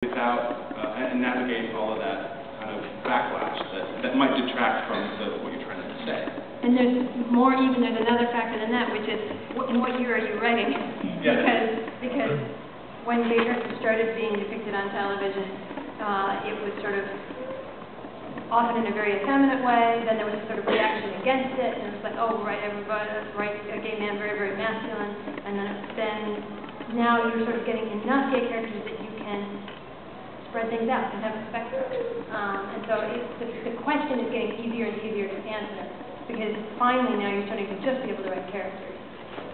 Without and navigate all of that kind of backlash that might detract from what you're trying to say. And there's another factor than that, which is in what year are you writing it? Yes. Because when gay dresses started being depicted on television, it was sort of often in a very effeminate way. Then there was a sort of reaction against it, and it was like, oh, right, everybody, right, a gay man, very, very masculine. And then now you're sort of getting enough gay characters that you can spread things out and have a spectrum. And so the question is getting easier and easier to answer, because finally now you're starting to just be able to write characters.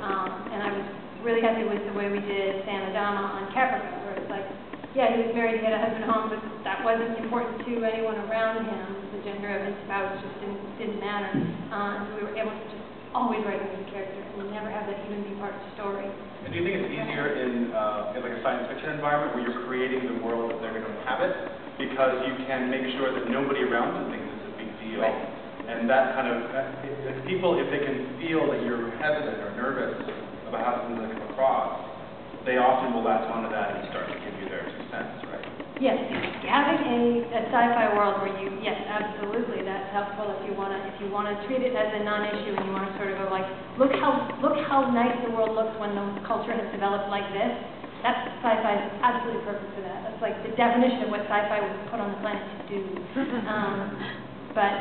And I was really happy with the way we did Sam Adama on Caprica, where it's like, yeah, he was married, he had a husband at home, but that wasn't important to anyone around him. The gender of his spouse just didn't matter. And so we were able to just always write him as a character and never have that even be part of the story. And do you think it's easier in like a science fiction environment where you're creating the world that they're going to inhabit, because you can make sure that nobody around them thinks it's a big deal? Right. And that kind of, if they can feel that you're hesitant or nervous about how something's going to come across, they often will latch onto that and start to give you their 2 cents, right? Yes, having a sci-fi world where you, yes, absolutely, that's helpful if you wanna treat it as a non-issue and you wanna sort of go like, look how nice the world looks when the culture has developed like this. That sci-fi is absolutely perfect for that. That's like the definition of what sci-fi was put on the planet to do. But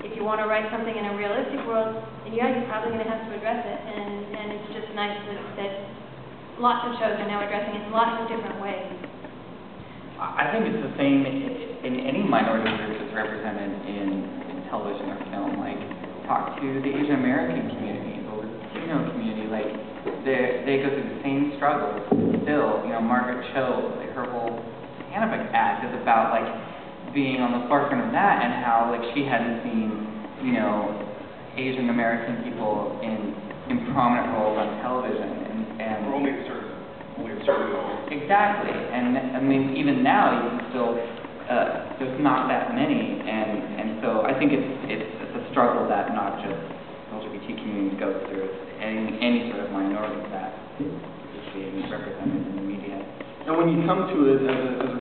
if you want to write something in a realistic world, then yeah, you're probably going to have to address it, and it's just nice that lots of shows are now addressing it in lots of different ways. I think it's the same in any minority group that's represented in television or film. Like, talk to the Asian American community, the Latino community. Like, they go through the same struggles still. You know, Margaret Cho, like, her whole Hannibal act is about like being on the forefront of that, and how like she hadn't seen, you know, Asian American people in prominent roles on television, and Or only certain roles. Exactly, and I mean, even now, you can still, there's not that many, and so I think it's a struggle that not just LGBT communities go through, it's any sort of minority that is being represented in the media. And when you come to it as a